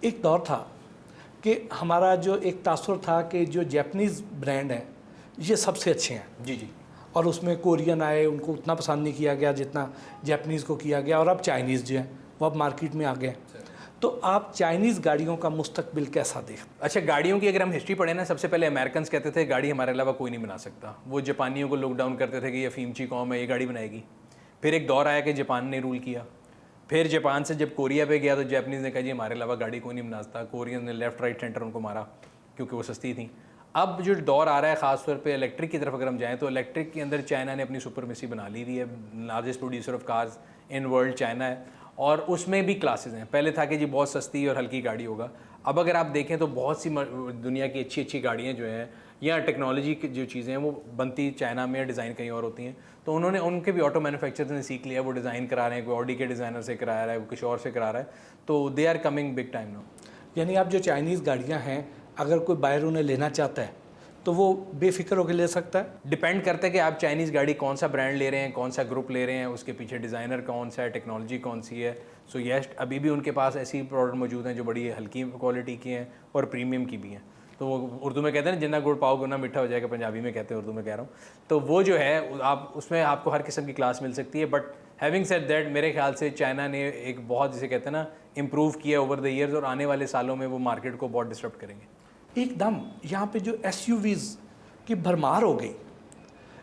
एक दौर था कि हमारा जो एक तासुर था कि जो जापानीज़ ब्रांड हैं ये सबसे अच्छे हैं। जी जी। और उसमें कोरियन आए, उनको उतना पसंद नहीं किया गया जितना जापानीज़ को किया गया। और अब चाइनीज़ जो हैं वो अब मार्केट में आ गए। तो आप चाइनीज़ गाड़ियों का मुस्तकबिल कैसा देखते? अच्छा, गाड़ियों की अगर हम हिस्ट्री पढ़ें ना, सबसे पहले अमेरिकन कहते थे गाड़ी हमारे अलावा कोई नहीं बना सकता। वो जापानियों को लुक डाउन करते थे कि ये फीमची कौम है, ये गाड़ी बनाएगी। फिर एक दौर आया कि जापान ने रूल किया। फिर जापान से जब कोरिया पे गया तो जापानीज़ ने कहा जी हमारे अलावा गाड़ी कोई नहीं बना सकता। कोरियन ने लेफ्ट राइट सेंटर उनको मारा क्योंकि वो सस्ती थी। अब जो दौर आ रहा है ख़ासतौर पे इलेक्ट्रिक की तरफ अगर हम जाएँ तो इलेक्ट्रिक के अंदर चाइना ने अपनी सुपरमेसी बना ली हुई है। Largest producer of cars in world China है। और उसमें भी क्लासेस हैं। पहले था कि जी बहुत सस्ती और हल्की गाड़ी होगा। अब अगर आप देखें तो बहुत सी दुनिया की अच्छी अच्छी गाड़ियाँ जो हैं या टेक्नोलॉजी की जो चीज़ें हैं वो बनती चाइना में, डिज़ाइन कहीं और होती हैं। तो उन्होंने उनके भी ऑटो मैन्युफैक्चरर्स ने सीख लिया, वो डिज़ाइन करा रहे हैं। कोई ऑडी के डिज़ाइनर से करा रहा है, वो कुछ और से करा रहा है। तो they are coming big time now. यानी आप जो चाइनीज़ गाड़ियाँ हैं, अगर कोई बायर उन्हें लेना चाहता है तो वो बेफिक्र होकर ले सकता है? डिपेंड करता है कि आप चाइनीज़ गाड़ी कौन सा ब्रांड ले रहे हैं, कौन सा ग्रुप ले रहे हैं, उसके पीछे डिज़ाइनर कौन सा है, टेक्नोलॉजी कौन सी है। सो यस, अभी भी उनके पास ऐसी प्रोडक्ट मौजूद हैं जो बड़ी हल्की क्वालिटी की हैं और प्रीमियम की भी हैं। तो वो उर्दू में कहते हैं ना, जितना गुड़ पाओ गुना मीठा हो जाएगा, पंजाबी में कहते हैं, उर्दू में कह रहा हूँ। तो वो जो है आप उसमें आपको हर किस्म की क्लास मिल सकती है। बट हैविंग सेड दैट, मेरे ख्याल से चाइना ने एक बहुत, जिसे कहते हैं ना, इम्प्रूव किया ओवर द ईयर्स और आने वाले सालों में वो मार्केट को बहुत डिस्टर्ब करेंगे। एकदम यहाँ पे जो एसयूवीज़ की भरमार हो गई।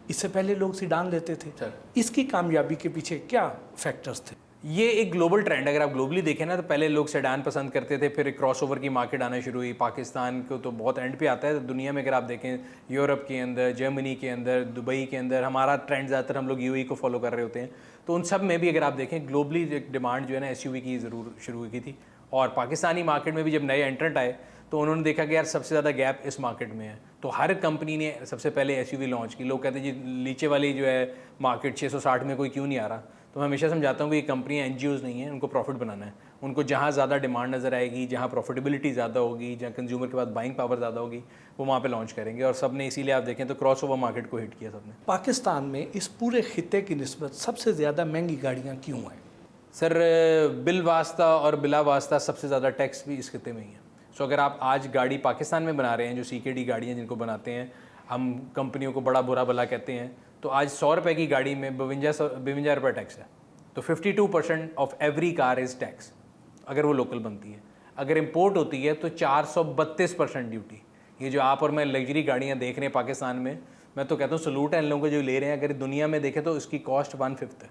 इससे पहले लोग सीडान लेते थे सर, इसकी कामयाबी के पीछे क्या फैक्टर्स थे? ये एक ग्लोबल ट्रेंड है। अगर आप ग्लोबली देखें ना तो पहले लोग सेडान पसंद करते थे, फिर एक क्रॉसओवर की मार्केट आना शुरू हुई। पाकिस्तान को तो बहुत एंड पे आता है। दुनिया में अगर आप देखें, यूरोप के अंदर, जर्मनी के अंदर, दुबई के अंदर, हमारा ट्रेंड ज़्यादातर हम लोग यूएई को फॉलो कर रहे होते हैं। तो उन सब में भी अगर आप देखें ग्लोबली एक डिमांड जो है ना एसयूवी की ज़रूर शुरू हुई थी। और पाकिस्तानी मार्केट में भी जब नए एंट्रेंट आए तो उन्होंने देखा कि यार सबसे ज़्यादा गैप इस मार्केट में है। तो हर कंपनी ने सबसे पहले एसयूवी लॉन्च की। लोग कहते हैं जी नीचे वाली जो है मार्केट 660 में कोई क्यों नहीं आ रहा। तो मैं हमेशा समझाता हूँ कि ये कंपनियाँ एनजीओज़ नहीं हैं, उनको प्रॉफिट बनाना है। उनको जहाँ ज़्यादा डिमांड नज़र आएगी, जहाँ प्रॉफिटेबिलिटी ज़्यादा होगी, जहाँ कंज्यूमर के पास बाइंग पावर ज़्यादा होगी, वो वहाँ पे लॉन्च करेंगे। और सब ने इसीलिए आप देखें तो क्रॉस ओवर मार्केट को हिट किया सबने। पाकिस्तान में इस पूरे खित्ते की निस्बत सबसे ज़्यादा महंगी गाड़ियाँ क्यों हैं? सर, बिल वास्ता और बिला वास्ता सबसे ज़्यादा टैक्स भी इस खित्ते में ही है। सो अगर आप आज गाड़ी पाकिस्तान में बना रहे हैं, जो सीकेडी गाड़ियाँ जिनको बनाते हैं, हम कंपनियों को बड़ा बुरा भला कहते हैं, तो आज 100 रुपये की गाड़ी में 52 रुपये टैक्स है। तो 52% of every car is tax अगर वो लोकल बनती है। अगर इम्पोर्ट होती है तो 432% ड्यूटी। ये जो आप और मैं लग्जरी गाड़ियाँ देख रहे हैं पाकिस्तान में, मैं तो कहता हूँ सलूट है इन लोगों को जो ले रहे हैं। अगर दुनिया में देखें तो इसकी कॉस्ट 1/5 है।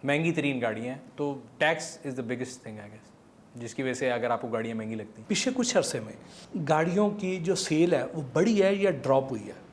महंगी तरीन गाड़ियाँ हैं। तो tax is the biggest thing I guess, जिसकी वजह से अगर आपको गाड़ियाँ महंगी लगती हैं। पिछले कुछ अरसे में गाड़ियों की जो सेल है वो बढ़ी है या ड्रॉप हुई है?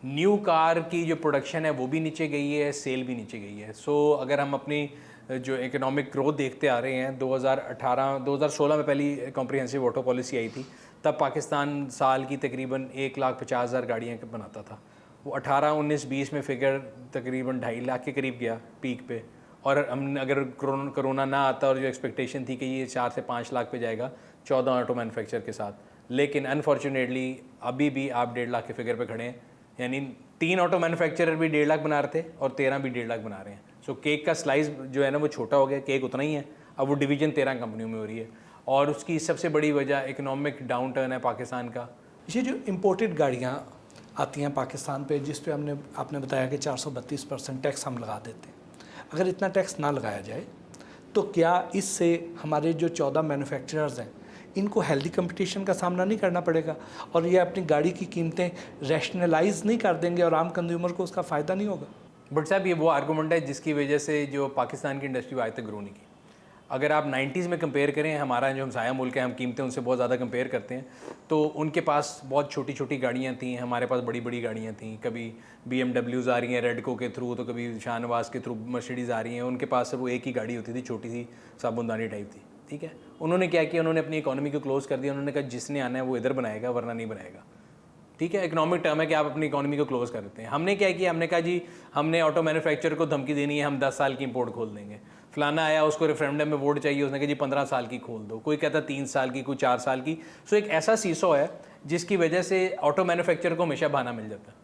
न्यू कार की जो प्रोडक्शन है वो भी नीचे गई है, सेल भी नीचे गई है। सो अगर हम अपनी जो इकोनॉमिक ग्रोथ देखते आ रहे हैं, 2016 में पहली कॉम्प्रिहेंसिव ऑटो पॉलिसी आई थी, तब पाकिस्तान साल की तकरीबन 1,50,000 गाड़ियाँ बनाता था। वो 18, 19, 20 में फिगर तकरीबन 2.5 लाख के करीब गया पीक पे। और हम अगर कोरोना ना आता और जो एक्सपेक्टेशन थी कि ये 4 से 5 लाख पे जाएगा 14 ऑटो मैन्युफैक्चर के साथ, लेकिन अनफॉर्चुनेटली अभी भी आप 1.5 लाख के फिगर पे खड़े हैं। यानी 3 ऑटो मैन्युफैक्चरर भी 1.5 लाख बना रहे थे और 13 भी 1.5 लाख बना रहे हैं। सो केक का स्लाइस जो है ना वो छोटा हो गया, केक उतना ही है। अब वो डिवीज़न 13 कंपनियों में हो रही है और उसकी सबसे बड़ी वजह इकोनॉमिक डाउन टर्न है पाकिस्तान का। ये जो इम्पोर्टेड गाड़ियाँ आती हैं पाकिस्तान पे, जिस पे आपने बताया कि 432% टैक्स हम लगा देते हैं, अगर इतना टैक्स ना लगाया जाए तो क्या इससे हमारे जो 14 मैन्युफैक्चरर्स हैं इनको हेल्दी कंपटीशन का सामना नहीं करना पड़ेगा और ये अपनी गाड़ी की कीमतें रैशनलाइज नहीं कर देंगे और आम कंज्यूमर को उसका फ़ायदा नहीं होगा? बट साहब, ये वो आर्गूमेंट है जिसकी वजह से जो पाकिस्तान की इंडस्ट्री आज तक ग्रो नहीं की। अगर आप 90s में कंपेयर करें, हमारा जो हमसाया मुल्क है, हम कीमतें उनसे बहुत ज़्यादा कंपेयर करते हैं, तो उनके पास बहुत छोटी छोटी गाड़ियाँ थी, हमारे पास बड़ी बड़ी गाड़ियाँ थी। कभी BMWs आ रही हैं रेडको के थ्रू, तो कभी शाहनवाज के थ्रू मर्सिडीज़ आ रही हैं। उनके पास सिर्फ वो एक ही गाड़ी होती थी, छोटी सी साबुनदानी टाइप थी। ठीक है, उन्होंने क्या किया, उन्होंने अपनी इकोनॉमी को क्लोज़ कर दिया। उन्होंने कहा जिसने आना है वो इधर बनाएगा, वरना नहीं बनाएगा। ठीक है, इकोनॉमिक टर्म है कि आप अपनी इकोनॉमी को क्लोज़ कर देते हैं। हमने क्या किया, हमने कहा जी हमने ऑटो मैन्युफैक्चरर को धमकी देनी है, हम 10 साल की इंपोर्ट खोल देंगे। फलाना आया, उसको रेफरेंडम में वोट चाहिए, उसने कहा जी 15 साल की खोल दो। कोई कहता 3 साल की, कोई 4 साल की। सो एक ऐसा सीसो है जिसकी वजह से ऑटो मैन्युफैक्चरर को हमेशा बहाना मिल जाता है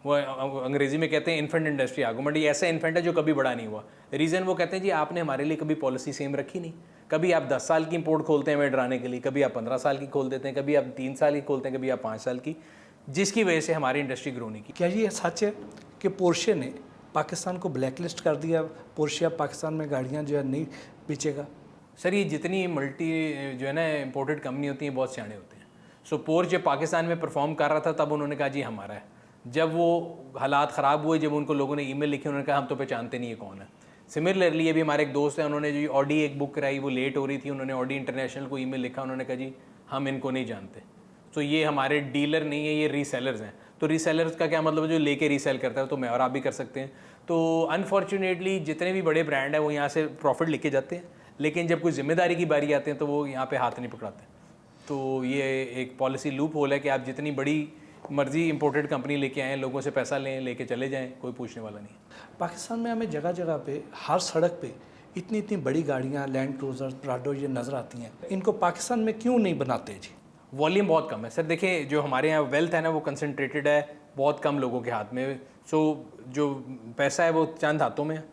वो अंग्रेजी में कहते हैं इन्फेंट इंडस्ट्री आर्गूमेंट। ये ऐसा इन्फेंट है जो कभी बड़ा नहीं हुआ। रीज़न वो कहते हैं जी आपने हमारे लिए कभी पॉलिसी सेम रखी नहीं। कभी आप 10 साल की इंपोर्ट खोलते हैं हमें डराने के लिए, कभी आप 15 साल की खोल देते हैं, कभी आप 3 साल की खोलते हैं, कभी आप 5 साल की, जिसकी वजह से हमारी इंडस्ट्री ग्रो नहीं की। क्या ये सच है कि पोर्शे ने पाकिस्तान को ब्लैकलिस्ट कर दिया, पोर्शे अब पाकिस्तान में गाड़ियाँ जो है नहीं बेचेगा? सर ये जितनी मल्टी जो है ना इंपोर्टेड कंपनी होती हैं बहुत सियाने होते हैं। सो पोर्श जब पाकिस्तान में परफॉर्म कर रहा था तब उन्होंने कहा जी हमारा है। जब वो हालात ख़राब हुए, जब उनको लोगों ने ईमेल लिखी, उन्होंने कहा हम तो पहचानते नहीं है कौन है। सिमिलरली अभी हमारे एक दोस्त हैं, उन्होंने जो ऑडी एक बुक कराई वो लेट हो रही थी, उन्होंने ऑडी इंटरनेशनल को ईमेल लिखा, उन्होंने कहा जी हम इनको नहीं जानते। तो ये हमारे डीलर नहीं है, ये रीसेलर्स हैं। तो रीसेलर्स का क्या मतलब है? जो लेके रीसेल करता है। तो मैं और आप भी कर सकते हैं। तो अनफॉर्चुनेटली जितने भी बड़े ब्रांड हैं वो यहाँ से प्रॉफिट लेके जाते हैं, लेकिन जब कोई जिम्मेदारी की बारी आती है तो वो यहाँ पे हाथ नहीं पकड़ाते। तो ये एक पॉलिसी लूप होल है कि आप जितनी बड़ी मर्जी इंपोर्टेड कंपनी लेके आएँ, लोगों से पैसा लें, लेके चले जाएं, कोई पूछने वाला नहीं। पाकिस्तान में हमें जगह जगह पे, हर सड़क पे इतनी इतनी बड़ी गाड़ियाँ, लैंड क्रूजर, प्राडो ये नज़र आती हैं। इनको पाकिस्तान में क्यों नहीं बनाते जी? वॉल्यूम बहुत कम है सर। देखिए जो हमारे यहाँ वेल्थ है ना वो कंसनट्रेटेड है बहुत कम लोगों के हाथ में। सो जो पैसा है वो चंद हाथों में है,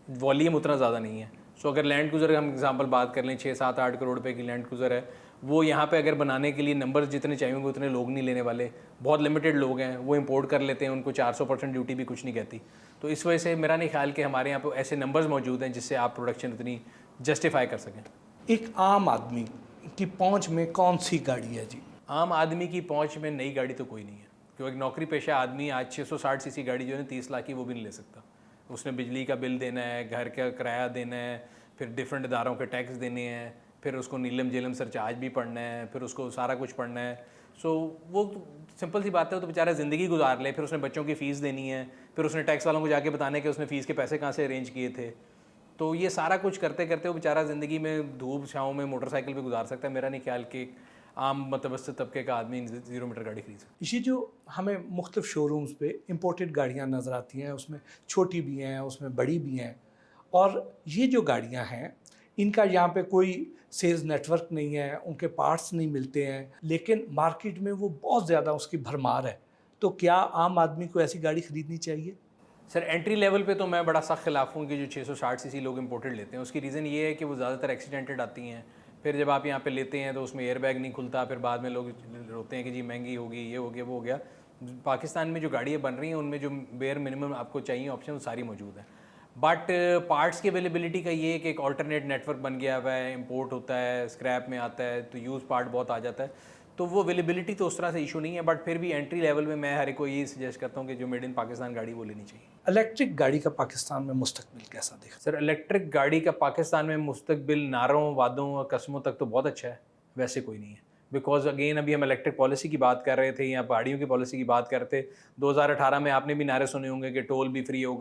वॉल्यूम उतना ज़्यादा नहीं है। सो अगर लैंड क्रूज़र हम एग्जांपल बात कर लें, 6-7-8 करोड़ रुपए की लैंड क्रूज़र है, वो यहाँ पे अगर बनाने के लिए नंबर्स जितने चाहिए होंगे उतने लोग नहीं लेने वाले। बहुत लिमिटेड लोग हैं, वो इंपोर्ट कर लेते हैं, उनको 400% ड्यूटी भी कुछ नहीं कहती। तो इस वजह से मेरा नहीं ख्याल कि हमारे यहाँ पे ऐसे नंबर्स मौजूद हैं जिससे आप प्रोडक्शन उतनी जस्टिफाई कर सकें। एक आम आदमी की पहुंच में कौन सी गाड़ी है जी? आम आदमी की पहुंच में नई गाड़ी तो कोई नहीं है, क्योंकि एक नौकरी पेशा आदमी आज 660 सीसी गाड़ी जो है 30 लाख की वो भी नहीं ले सकता। उसने बिजली का बिल देना है, घर का किराया देना है, फिर डिफरेंट इदारों के टैक्स देने हैं, फिर उसको नीलम जेलम सरचार्ज भी पढ़ना है, फिर उसको सारा कुछ पढ़ना है। सो वो सिंपल सी बात है, तो बेचारा ज़िंदगी गुजार ले, फिर उसने बच्चों की फ़ीस देनी है, फिर उसने टैक्स वालों को जाके बताने कि उसने फ़ीस के पैसे कहाँ से अरेंज किए थे। तो ये सारा कुछ करते करते वो बेचारा ज़िंदगी में धूप छाँव में मोटरसाइकिल पे गुजार सकता है। मेरा नहीं ख्याल कि आम मतवसत तबके का आदमी 0 मीटर गाड़ी खरीद सकता। ये जो हमें मुख्तलिफ शोरूम्स पे इंपोर्टेड गाड़ियाँ नज़र आती हैं, उसमें छोटी भी हैं, उसमें बड़ी भी हैं, और ये जो गाड़ियाँ हैं इनका यहाँ पे कोई सेल्स नेटवर्क नहीं है, उनके पार्ट्स नहीं मिलते हैं, लेकिन मार्केट में वो बहुत ज़्यादा उसकी भरमार है। तो क्या आम आदमी को ऐसी गाड़ी ख़रीदनी चाहिए? सर एंट्री लेवल पे तो मैं बड़ा सख्त खिलाफ हूँ कि जो 660 सीसी लोग इंपोर्टेड लेते हैं। उसकी रीज़न ये है कि वो ज़्यादातर एक्सीडेंटेड आती हैं। फिर जब आप यहाँ पे लेते हैं तो उसमें एयरबैग नहीं खुलता, फिर बाद में लोग रोते हैं कि जी महंगी होगी, ये हो गया, वो हो गया। पाकिस्तान में जो गाड़ियाँ बन रही हैं उनमें जो बेयर मिनिमम आपको चाहिए ऑप्शन वो सारी मौजूद है। बट पार्ट्स की अवेलेबिलिटी का ये कि एक ऑल्टरनेट नेटवर्क बन गया हुआ है, इंपोर्ट होता है, स्क्रैप में आता है, तो यूज़ पार्ट बहुत आ जाता है। तो वो अवेलेबिलिटी तो उस तरह से इशू नहीं है, बट फिर भी एंट्री लेवल में मैं हर एक को यही सजेस्ट करता हूँ कि जो मेड इन पाकिस्तान गाड़ी वो लेनी चाहिए। इलेक्ट्रिक गाड़ी का पाकिस्तान में मुस्तकबिल कैसा दिखता सर इलेक्ट्रिक गाड़ी का पाकिस्तान में मुस्तकबिल नारों, वादों और कस्मों तक तो बहुत अच्छा है, वैसे कोई नहीं है। बिकॉज अगेन अभी हम इलेक्ट्रिक पॉलिसी की बात कर रहे थे या गाड़ियों की पॉलिसी की बात करते, 2018 में आपने भी नारे सुने होंगे कि टोल भी फ्री होगा।